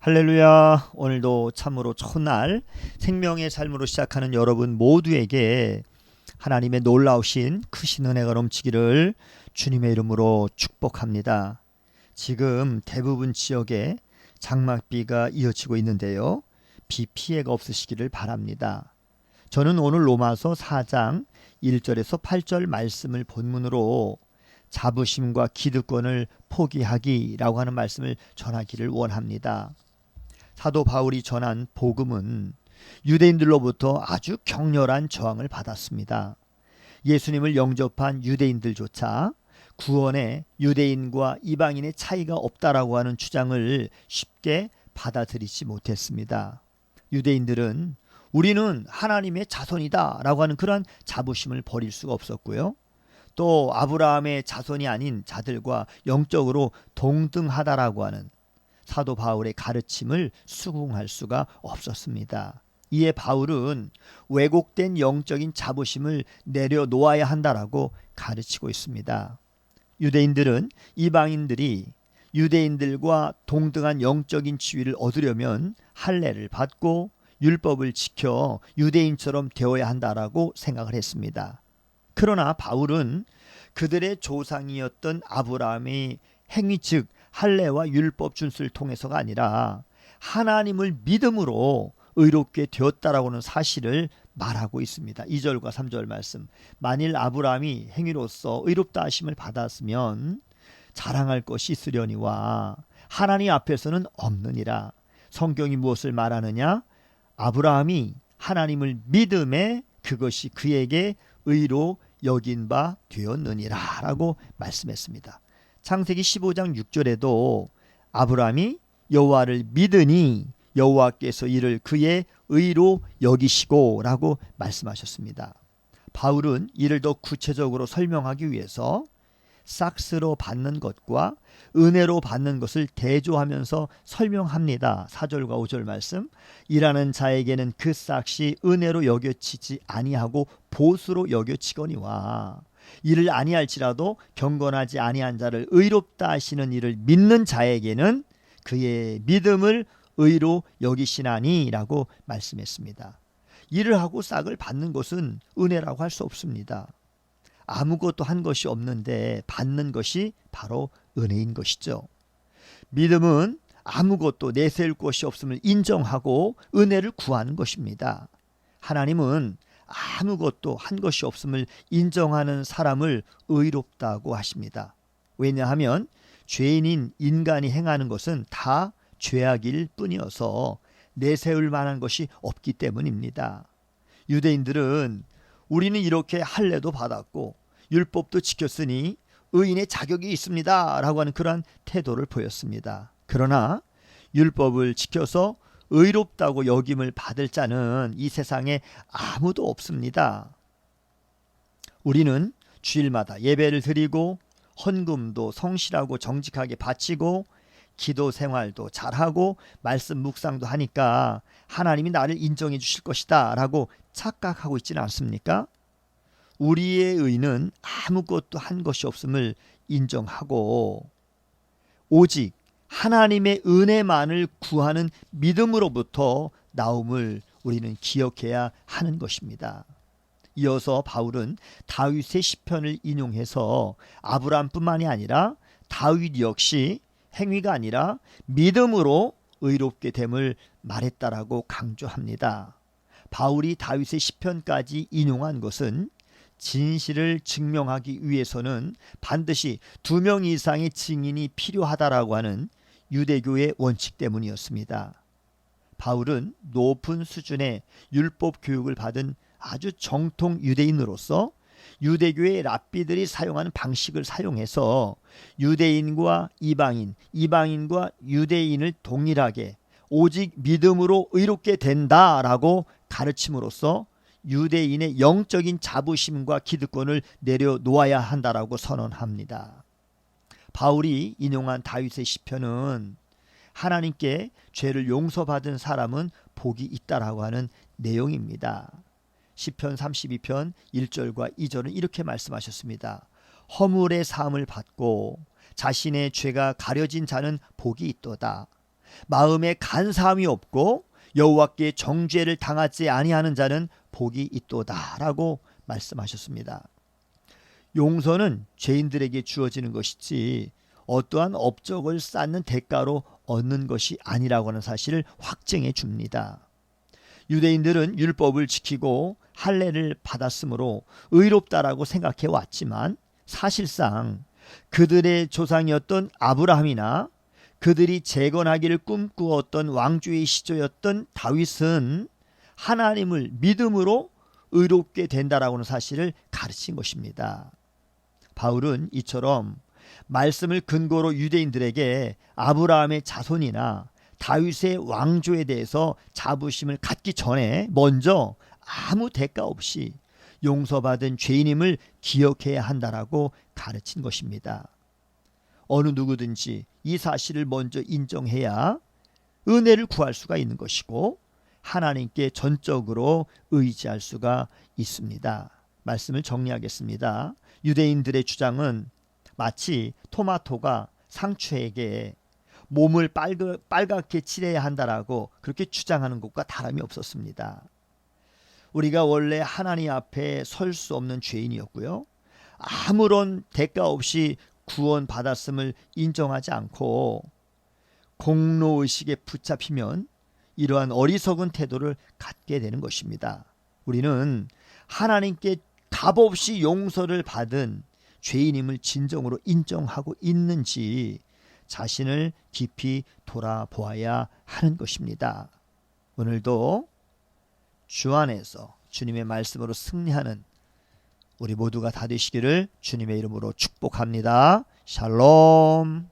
할렐루야. 오늘도 참으로 좋은 날, 생명의 삶으로 시작하는 여러분 모두에게 하나님의 놀라우신 크신 은혜가 넘치기를 주님의 이름으로 축복합니다. 지금 대부분 지역에 장맛비가 이어지고 있는데요. 비 피해가 없으시기를 바랍니다. 저는 오늘 로마서 4장 1절에서 8절 말씀을 본문으로 자부심과 기득권을 포기하기라고 하는 말씀을 전하기를 원합니다. 사도 바울이 전한 복음은 유대인들로부터 아주 격렬한 저항을 받았습니다. 예수님을 영접한 유대인들조차 구원에 유대인과 이방인의 차이가 없다라고 하는 주장을 쉽게 받아들이지 못했습니다. 유대인들은 우리는 하나님의 자손이다 라고 하는 그런 자부심을 버릴 수가 없었고요. 또 아브라함의 자손이 아닌 자들과 영적으로 동등하다라고 하는 사도 바울의 가르침을 수긍할 수가 없었습니다. 이에 바울은 왜곡된 영적인 자부심을 내려놓아야 한다라고 가르치고 있습니다. 유대인들은 이방인들이 유대인들과 동등한 영적인 지위를 얻으려면 할례를 받고 율법을 지켜 유대인처럼 되어야 한다라고 생각을 했습니다. 그러나 바울은 그들의 조상이었던 아브라함의 행위 즉 할례와 율법 준수를 통해서가 아니라 하나님을 믿음으로 의롭게 되었다라고 하는 사실을 말하고 있습니다. 2절과 3절 말씀. 만일 아브라함이 행위로서 의롭다 하심을 받았으면 자랑할 것이 있으려니와 하나님 앞에서는 없느니라. 성경이 무엇을 말하느냐? 아브라함이 하나님을 믿음에 그것이 그에게 의로 여긴 바 되었느니라 라고 말씀했습니다. 창세기 15장 6절에도 아브라함이 여호와를 믿으니 여호와께서 이를 그의 의로 여기시고 라고 말씀하셨습니다. 바울은 이를 더 구체적으로 설명하기 위해서 삭스로 받는 것과 은혜로 받는 것을 대조하면서 설명합니다. 4절과 5절 말씀. 일하는 자에게는 그 삭시 은혜로 여겨지지 아니하고 보수로 여겨지거니와 이를 아니할지라도 경건하지 아니한 자를 의롭다 하시는 이를 믿는 자에게는 그의 믿음을 의로 여기시나니 라고 말씀했습니다. 일을 하고 싹을 받는 것은 은혜라고 할 수 없습니다. 아무것도 한 것이 없는데 받는 것이 바로 은혜인 것이죠. 믿음은 아무것도 내세울 것이 없음을 인정하고 은혜를 구하는 것입니다. 하나님은 아무것도 한 것이 없음을 인정하는 사람을 의롭다고 하십니다. 왜냐하면 죄인인 인간이 행하는 것은 다 죄악일 뿐이어서 내세울 만한 것이 없기 때문입니다. 유대인들은 우리는 이렇게 할례도 받았고 율법도 지켰으니 의인의 자격이 있습니다 라고 하는 그러한 태도를 보였습니다. 그러나 율법을 지켜서 의롭다고 여김을 받을 자는 이 세상에 아무도 없습니다. 우리는 주일마다 예배를 드리고 헌금도 성실하고 정직하게 바치고 기도 생활도 잘하고 말씀 묵상도 하니까 하나님이 나를 인정해 주실 것이다 라고 착각하고 있지는 않습니까? 우리의 의는 아무것도 한 것이 없음을 인정하고 오직 하나님의 은혜만을 구하는 믿음으로부터 나옴을 우리는 기억해야 하는 것입니다. 이어서 바울은 다윗의 시편을 인용해서 아브라함뿐만이 아니라 다윗 역시 행위가 아니라 믿음으로 의롭게 됨을 말했다라고 강조합니다. 바울이 다윗의 시편까지 인용한 것은 진실을 증명하기 위해서는 반드시 2명 이상의 증인이 필요하다라고 하는 유대교의 원칙 때문이었습니다. 바울은 높은 수준의 율법 교육을 받은 아주 정통 유대인으로서 유대교의 랍비들이 사용하는 방식을 사용해서 유대인과 이방인, 이방인과 유대인을 동일하게 오직 믿음으로 의롭게 된다라고 가르침으로써 유대인의 영적인 자부심과 기득권을 내려놓아야 한다라고 선언합니다. 바울이 인용한 다윗의 시편은 하나님께 죄를 용서받은 사람은 복이 있다라고 하는 내용입니다. 시편 32편 1절과 2절은 이렇게 말씀하셨습니다. 허물의 사함을 받고 자신의 죄가 가려진 자는 복이 있도다. 마음에 간사함이 없고 여호와께 정죄를 당하지 아니하는 자는 복이 있도다라고 말씀하셨습니다. 용서는 죄인들에게 주어지는 것이지 어떠한 업적을 쌓는 대가로 얻는 것이 아니라고 하는 사실을 확증해 줍니다. 유대인들은 율법을 지키고 할례를 받았으므로 의롭다라고 생각해 왔지만 사실상 그들의 조상이었던 아브라함이나 그들이 재건하기를 꿈꾸었던 왕조의 시조였던 다윗은 하나님을 믿음으로 의롭게 된다라고 하는 사실을 가르친 것입니다. 바울은 이처럼 말씀을 근거로 유대인들에게 아브라함의 자손이나 다윗의 왕조에 대해서 자부심을 갖기 전에 먼저 아무 대가 없이 용서받은 죄인임을 기억해야 한다라고 가르친 것입니다. 어느 누구든지 이 사실을 먼저 인정해야 은혜를 구할 수가 있는 것이고 하나님께 전적으로 의지할 수가 있습니다. 말씀을 정리하겠습니다. 유대인들의 주장은 마치 토마토가 상추에게 몸을 빨갛게 칠해야 한다라고 그렇게 주장하는 것과 다름이 없었습니다. 우리가 원래 하나님 앞에 설 수 없는 죄인이었고요. 아무런 대가 없이 구원받았음을 인정하지 않고 공로의식에 붙잡히면 이러한 어리석은 태도를 갖게 되는 것입니다. 우리는 하나님께 값없이 용서를 받은 죄인임을 진정으로 인정하고 있는지 자신을 깊이 돌아보아야 하는 것입니다. 오늘도 주 안에서 주님의 말씀으로 승리하는 우리 모두가 다 되시기를 주님의 이름으로 축복합니다. 샬롬.